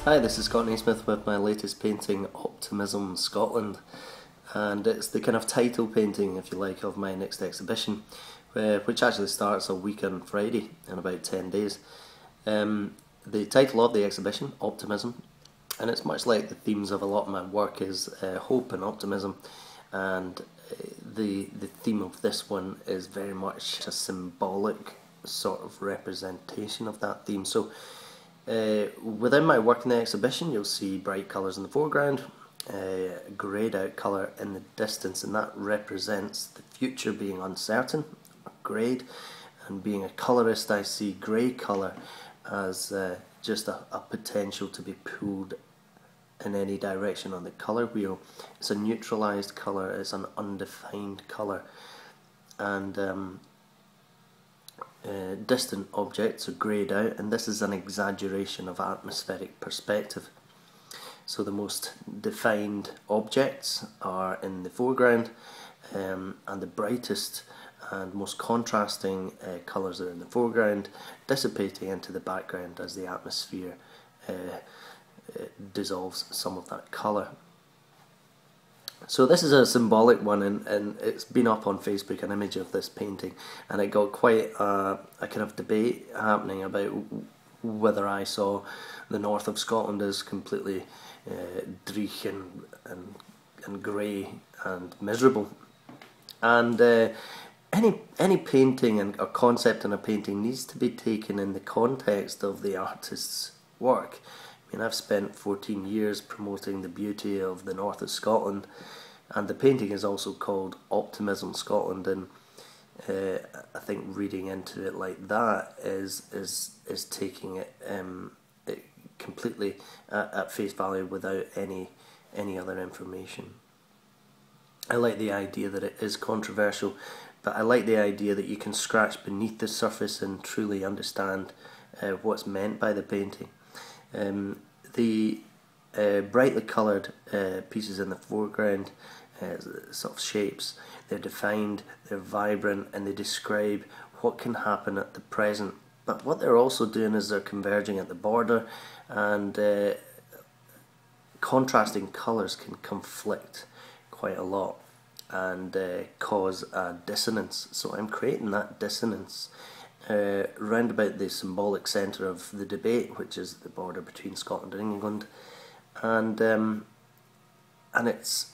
Hi, this is Naismith with my latest painting, Optimism Scotland, and it's the kind of title painting, if you like, of my next exhibition, which actually starts a week on Friday in about 10 days. The title of the exhibition, Optimism, and it's much like the themes of a lot of my work, is hope and optimism, and the theme of this one is very much a symbolic sort of representation of that theme. So within my work in the exhibition, you'll see bright colours in the foreground, greyed out colour in the distance, and that represents the future being uncertain, greyed, and being a colourist I see grey colour as just a potential to be pulled in any direction on the colour wheel. It's a neutralised colour, it's an undefined colour, and distant objects are greyed out, and this is an exaggeration of atmospheric perspective. So the most defined objects are in the foreground, and the brightest and most contrasting colours are in the foreground, dissipating into the background as the atmosphere dissolves some of that colour. So this is a symbolic one, and it's been up on Facebook, an image of this painting, and it got quite a kind of debate happening about whether I saw the north of Scotland as completely dreich and grey and miserable. And any painting and a concept in a painting needs to be taken in the context of the artist's work. I mean, I've spent 14 years promoting the beauty of the north of Scotland, and the painting is also called Optimism Scotland, and I think reading into it like that is taking it completely at face value without any other information. I like the idea that it is controversial, but I like the idea that you can scratch beneath the surface and truly understand what's meant by the painting. The brightly coloured pieces in the foreground, sort of shapes, they're defined, they're vibrant, and they describe what can happen at the present. But what they're also doing is they're converging at the border, and contrasting colours can conflict quite a lot and cause a dissonance. So I'm creating that dissonance round about the symbolic centre of the debate, which is the border between Scotland and England, and it's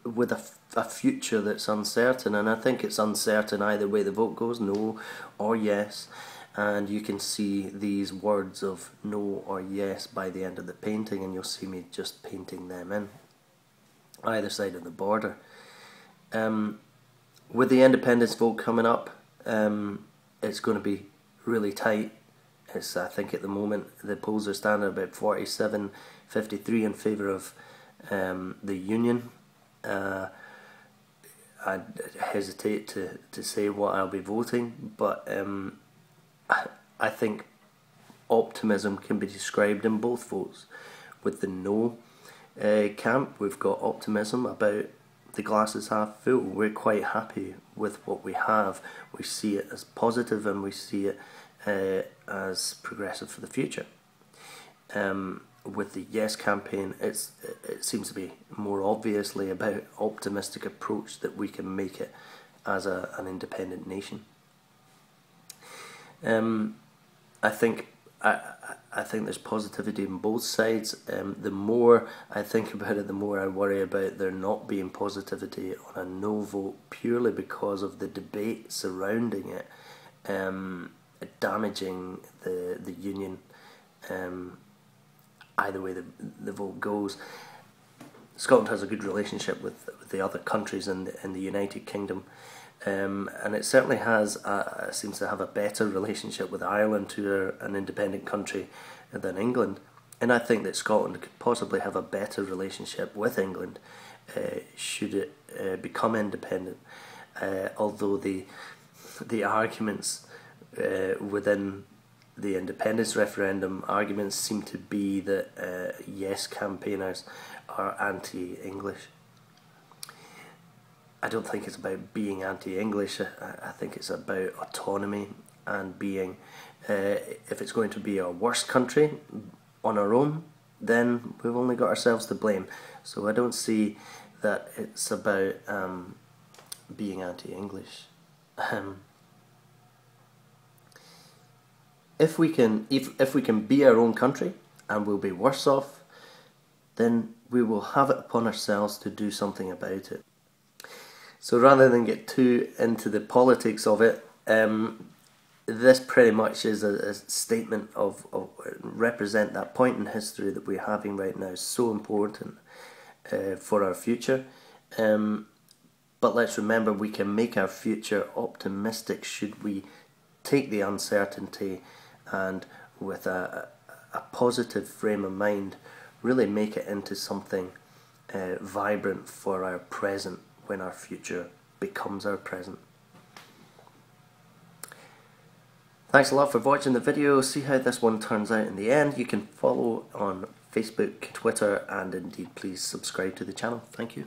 with a future that's uncertain, and I think it's uncertain either way the vote goes, no or yes, and you can see these words of no or yes by the end of the painting, and you'll see me just painting them in either side of the border. With the independence vote coming up, it's going to be really tight. I think at the moment the polls are standing about 47-53 in favour of the Union. I hesitate to say what I'll be voting, but I think optimism can be described in both votes. With the no camp, we've got optimism about the glass is half full. We're quite happy with what we have. We see it as positive, and we see it as progressive for the future. With the yes campaign, it seems to be more obviously about optimistic approach that we can make it as an independent nation. I think there's positivity on both sides. The more I think about it, the more I worry about there not being positivity on a no vote, purely because of the debate surrounding it, damaging the Union. Either way the vote goes. Scotland has a good relationship with the other countries in the United Kingdom, and it certainly seems to have a better relationship with Ireland, who are an independent country, than England. And I think that Scotland could possibly have a better relationship with England should it become independent. Although the arguments within the independence referendum arguments seem to be that yes campaigners are anti-English. I don't think it's about being anti-English. I think it's about autonomy and being, if it's going to be a worse country on our own, then we've only got ourselves to blame. So I don't see that it's about being anti-English. If we can be our own country, and we'll be worse off, then we will have it upon ourselves to do something about it. So rather than get too into the politics of it, this pretty much is a statement of represent that point in history that we're having right now is so important for our future. But let's remember, we can make our future optimistic should we take the uncertainty and with a positive frame of mind really make it into something vibrant for our present when our future becomes our present. Thanks a lot for watching the video. See how this one turns out in the end. You can follow on Facebook, Twitter, and indeed please subscribe to the channel. Thank you.